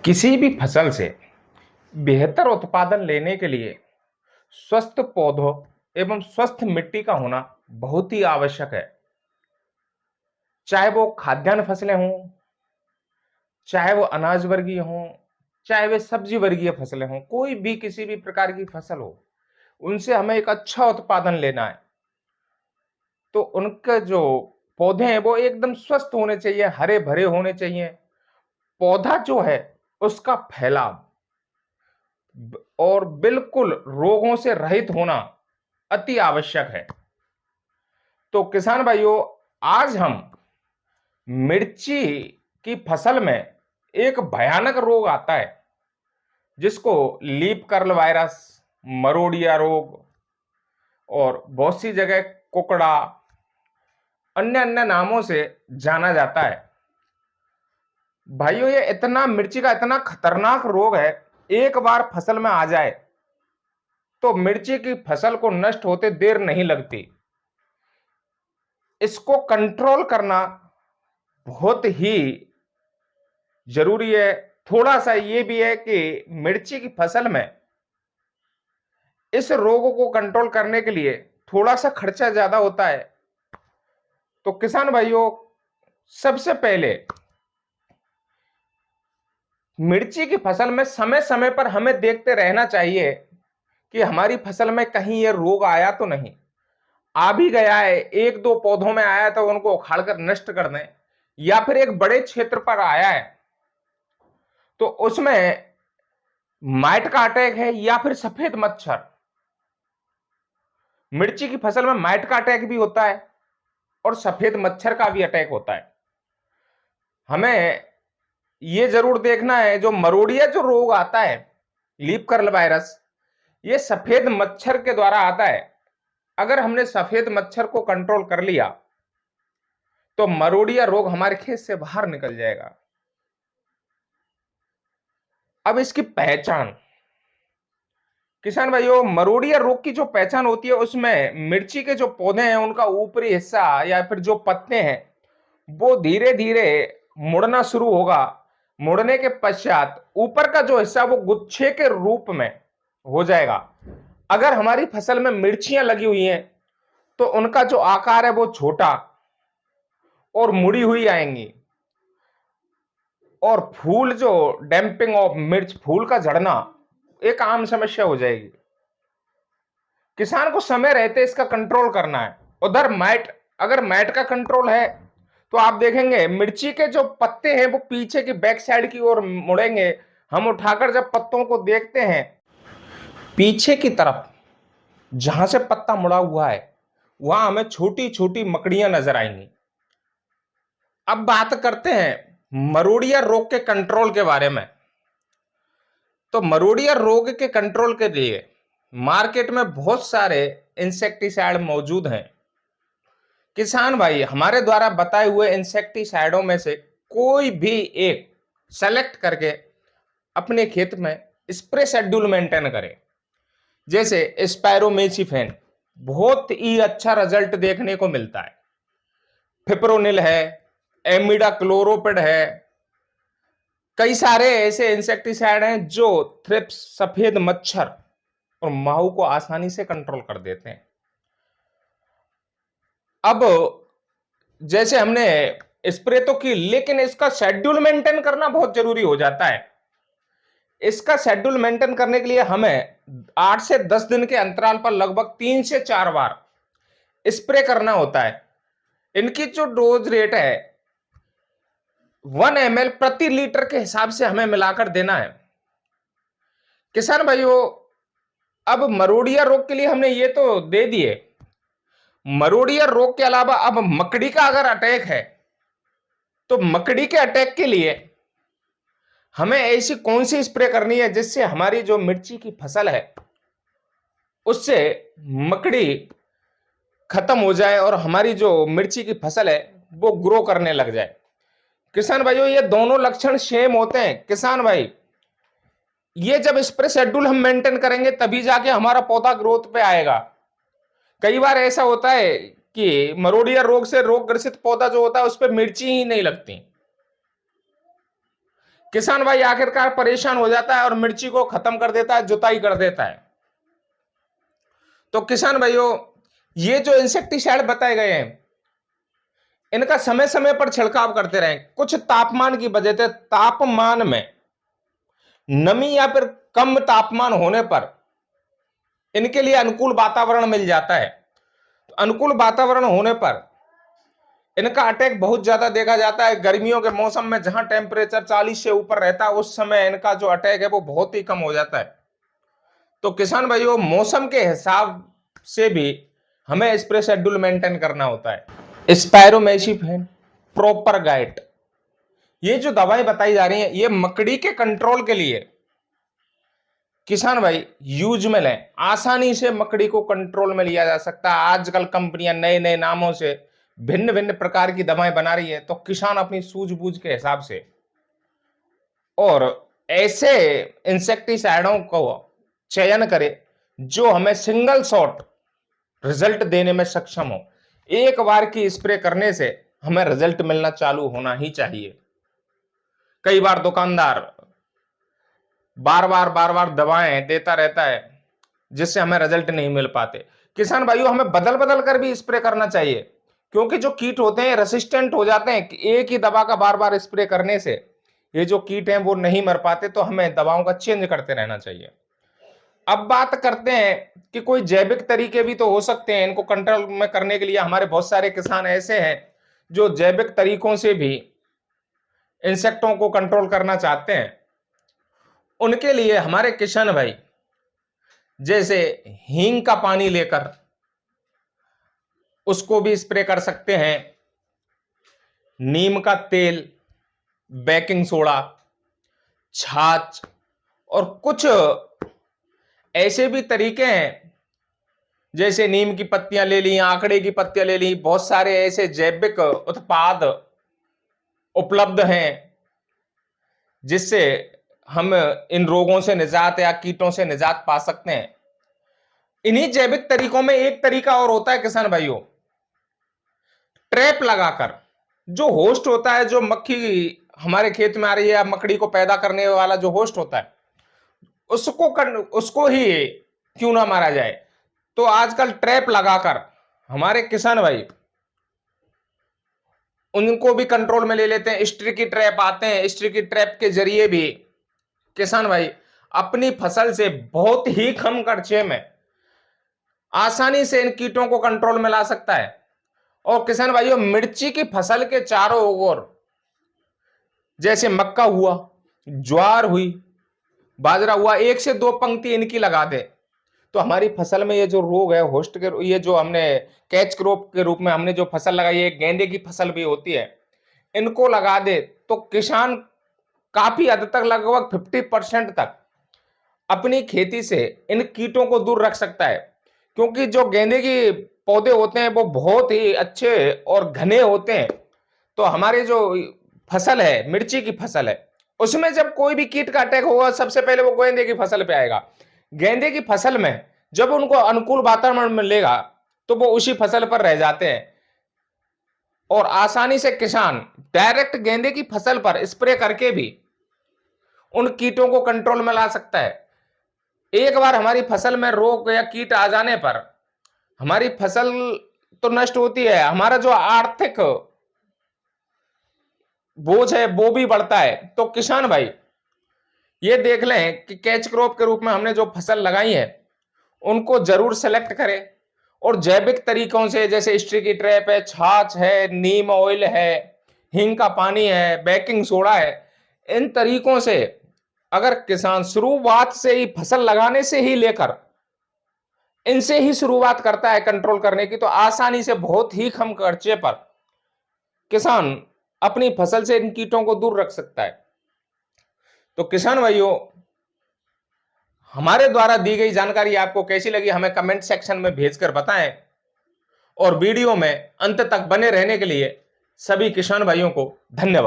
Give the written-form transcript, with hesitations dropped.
किसी भी फसल से बेहतर उत्पादन लेने के लिए स्वस्थ पौधों एवं स्वस्थ मिट्टी का होना बहुत ही आवश्यक है। चाहे वो खाद्यान्न फसलें हों, चाहे वो अनाज वर्गीय हों, चाहे वे सब्जी वर्गीय फसलें हों, कोई भी किसी भी प्रकार की फसल हो, उनसे हमें एक अच्छा उत्पादन लेना है। तो उनके जो पौधे हैं वो एकदम स्वस्थ होने चाहिए, हरे भरे होने चाहिए। पौधा जो है उसका फैलाव और बिल्कुल रोगों से रहित होना अति आवश्यक है। तो किसान भाइयों, आज हम मिर्ची की फसल में एक भयानक रोग आता है जिसको लीफ कर्ल वायरस, मरोड़िया रोग और बहुत सी जगह कुकड़ा, अन्य अन्य नामों से जाना जाता है। भाइयों, ये इतना मिर्ची का इतना खतरनाक रोग है, एक बार फसल में आ जाए तो मिर्ची की फसल को नष्ट होते देर नहीं लगती। इसको कंट्रोल करना बहुत ही जरूरी है। थोड़ा सा ये भी है कि मिर्ची की फसल में इस रोग को कंट्रोल करने के लिए थोड़ा सा खर्चा ज्यादा होता है। तो किसान भाइयों, सबसे पहले मिर्ची की फसल में समय समय पर हमें देखते रहना चाहिए कि हमारी फसल में कहीं ये रोग आया तो नहीं। आ भी गया है, एक दो पौधों में आया तो उनको उखाड़कर नष्ट कर दें, या फिर एक बड़े क्षेत्र पर आया है तो उसमें माइट का अटैक है या फिर सफेद मच्छर। मिर्ची की फसल में माइट का अटैक भी होता है और सफेद मच्छर का भी अटैक होता है। हमें यह जरूर देखना है, जो मरोड़िया जो रोग आता है, लीफ कर्ल वायरस, ये सफेद मच्छर के द्वारा आता है। अगर हमने सफेद मच्छर को कंट्रोल कर लिया तो मरोड़िया रोग हमारे खेत से बाहर निकल जाएगा। अब इसकी पहचान, किसान भाइयों, मरोड़िया रोग की जो पहचान होती है उसमें मिर्ची के जो पौधे हैं उनका ऊपरी हिस्सा या फिर जो पत्ते हैं वो धीरे धीरे मुड़ना शुरू होगा। मुड़ने के पश्चात ऊपर का जो हिस्सा वो गुच्छे के रूप में हो जाएगा। अगर हमारी फसल में मिर्चियां लगी हुई हैं तो उनका जो आकार है वो छोटा और मुड़ी हुई आएंगी, और फूल जो डैम्पिंग ऑफ मिर्च, फूल का झड़ना एक आम समस्या हो जाएगी। किसान को समय रहते इसका कंट्रोल करना है। उधर मैट, अगर मैट का कंट्रोल है तो आप देखेंगे मिर्ची के जो पत्ते हैं वो पीछे की बैक साइड की ओर मुड़ेंगे। हम उठाकर जब पत्तों को देखते हैं, पीछे की तरफ जहां से पत्ता मुड़ा हुआ है वहां हमें छोटी छोटी मकड़ियां नजर आएंगी। अब बात करते हैं मरोड़िया रोग के कंट्रोल के बारे में। तो मरोड़िया रोग के कंट्रोल के लिए मार्केट में बहुत सारे इंसेक्टिसाइड मौजूद हैं। किसान भाई, हमारे द्वारा बताए हुए इंसेक्टिसाइडों में से कोई भी एक सेलेक्ट करके अपने खेत में स्प्रे शेड्यूल मेंटेन करें। जैसे स्पायरोमेसिफेन, बहुत ही अच्छा रिजल्ट देखने को मिलता है। फिप्रोनिल है, एमिडा क्लोरोपिड है, कई सारे ऐसे इंसेक्टिसाइड हैं जो थ्रिप्स, सफेद मच्छर और माहू को आसानी से कंट्रोल कर देते हैं। अब जैसे हमने स्प्रे तो की, लेकिन इसका शेड्यूल मेंटेन करना बहुत जरूरी हो जाता है। इसका शेड्यूल मेंटेन करने के लिए हमें 8 से 10 दिन के अंतराल पर लगभग 3 से 4 बार स्प्रे करना होता है। इनकी जो डोज रेट है 1 ml प्रति लीटर के हिसाब से हमें मिलाकर देना है। किसान भाइयों, अब मरोड़िया रोग के लिए हमने ये तो दे दिए। मरोड़िया रोग के अलावा अब मकड़ी का अगर अटैक है तो मकड़ी के अटैक के लिए हमें ऐसी कौन सी स्प्रे करनी है जिससे हमारी जो मिर्ची की फसल है उससे मकड़ी खत्म हो जाए और हमारी जो मिर्ची की फसल है वो ग्रो करने लग जाए। किसान भाइयों, ये दोनों लक्षण सेम होते हैं। किसान भाई, ये जब स्प्रे शेड्यूल हम मेंटेन करेंगे तभी जाके हमारा पौधा ग्रोथ पे आएगा। कई बार ऐसा होता है कि मरोड़िया रोग से रोग ग्रसित पौधा जो होता है उस पर मिर्ची ही नहीं लगती। किसान भाई आखिरकार परेशान हो जाता है और मिर्ची को खत्म कर देता है, जुताई कर देता है। तो किसान भाइयों, ये जो इंसेक्टिसाइड बताए गए हैं, इनका समय समय पर छिड़काव करते रहें। कुछ तापमान की वजह से तापमान में नमी या फिर कम तापमान होने पर इनके लिए अनुकूल वातावरण मिल जाता है। तो अनुकूल वातावरण होने पर इनका अटैक बहुत ज्यादा देखा जाता है। गर्मियों के मौसम में जहां टेम्परेचर 40 से ऊपर रहता है, उस समय इनका जो अटैक है वो बहुत ही कम हो जाता है। तो किसान भाइयों, मौसम के हिसाब से भी हमें स्प्रे शेड्यूल मेंटेन करना होता है। स्पायरोमेसिफेन, प्रॉपर गाइड, ये जो दवाई बताई जा रही है, ये मकड़ी के कंट्रोल के लिए किसान भाई यूज में लें। आसानी से मकड़ी को कंट्रोल में लिया जा सकता है। आजकल कंपनियां नए नए नामों से भिन्न भिन्न प्रकार की दवाएं बना रही है। तो किसान अपनी सूझबूझ के हिसाब से और ऐसे इंसेक्टिसाइडों को चयन करे जो हमें सिंगल शॉट रिजल्ट देने में सक्षम हो। एक बार की स्प्रे करने से हमें रिजल्ट मिलना चालू होना ही चाहिए। कई बार दुकानदार बार बार दवाएं देता रहता है, जिससे हमें रिजल्ट नहीं मिल पाते। किसान भाइयों, हमें बदल बदल कर भी स्प्रे करना चाहिए, क्योंकि जो कीट होते हैं रेसिस्टेंट हो जाते हैं। एक ही दवा का बार बार स्प्रे करने से ये जो कीट हैं वो नहीं मर पाते। तो हमें दवाओं का चेंज करते रहना चाहिए। अब बात करते हैं कि कोई जैविक तरीके भी तो हो सकते हैं इनको कंट्रोल में करने के लिए। हमारे बहुत सारे किसान ऐसे हैं जो जैविक तरीकों से भी इंसेक्टों को कंट्रोल करना चाहते हैं। उनके लिए हमारे किसान भाई जैसे हींग का पानी लेकर उसको भी स्प्रे कर सकते हैं। नीम का तेल, बेकिंग सोडा, छाछ और कुछ ऐसे भी तरीके हैं, जैसे नीम की पत्तियां ले ली, आंकड़े की पत्तियां ले ली। बहुत सारे ऐसे जैविक उत्पाद उपलब्ध हैं जिससे हम इन रोगों से निजात या कीटों से निजात पा सकते हैं। इन्हीं जैविक तरीकों में एक तरीका और होता है किसान भाइयों, ट्रैप लगाकर। जो होस्ट होता है, जो मक्खी हमारे खेत में आ रही है या मकड़ी को पैदा करने वाला जो होस्ट होता है, उसको ही क्यों ना मारा जाए। तो आजकल ट्रैप लगाकर हमारे किसान भाई उनको भी कंट्रोल में ले लेते हैं। स्टिकी ट्रैप आते हैं, स्टिकी ट्रैप के जरिए भी किसान भाई अपनी फसल से बहुत ही कम खर्चे में आसानी से इन कीटों को कंट्रोल में ला सकता है। और किसान भाइयों, मिर्ची की फसल के चारों ओर जैसे मक्का हुआ, ज्वार हुई, बाजरा हुआ, 1 से 2 पंक्ति इनकी लगा दे तो हमारी फसल में ये जो रोग है होस्ट के, ये जो हमने कैच क्रॉप के रूप में हमने जो फसल लगाई है, गेंदे की फसल भी होती है, इनको लगा दे तो किसान काफी हद तक, लगभग 50% तक अपनी खेती से इन कीटों को दूर रख सकता है। क्योंकि जो गेंदे के पौधे होते हैं वो बहुत ही अच्छे और घने होते हैं। तो हमारी जो फसल है, मिर्ची की फसल है, उसमें जब कोई भी कीट का अटैक होगा सबसे पहले वो गेंदे की फसल पे आएगा। गेंदे की फसल में जब उनको अनुकूल वातावरण मिलेगा तो वो उसी फसल पर रह जाते हैं और आसानी से किसान डायरेक्ट गेंदे की फसल पर स्प्रे करके भी उन कीटों को कंट्रोल में ला सकता है। एक बार हमारी फसल में रोग या कीट आ जाने पर हमारी फसल तो नष्ट होती है, हमारा जो आर्थिक बोझ है वो भी बढ़ता है। तो किसान भाई ये देख लें कि कैच क्रॉप के रूप में हमने जो फसल लगाई है उनको जरूर सेलेक्ट करें और जैविक तरीकों से, जैसे स्टिकी ट्रैप है, छाछ है, नीम ऑयल है, हींग का पानी है, बेकिंग सोडा है, इन तरीकों से अगर किसान शुरुआत से ही फसल लगाने से ही लेकर इनसे ही शुरुआत करता है कंट्रोल करने की, तो आसानी से बहुत ही कम खर्चे पर किसान अपनी फसल से इन कीटों को दूर रख सकता है। तो किसान भाइयों, हमारे द्वारा दी गई जानकारी आपको कैसी लगी हमें कमेंट सेक्शन में भेजकर बताएं और वीडियो में अंत तक बने रहने के लिए सभी किसान भाइयों को धन्यवाद।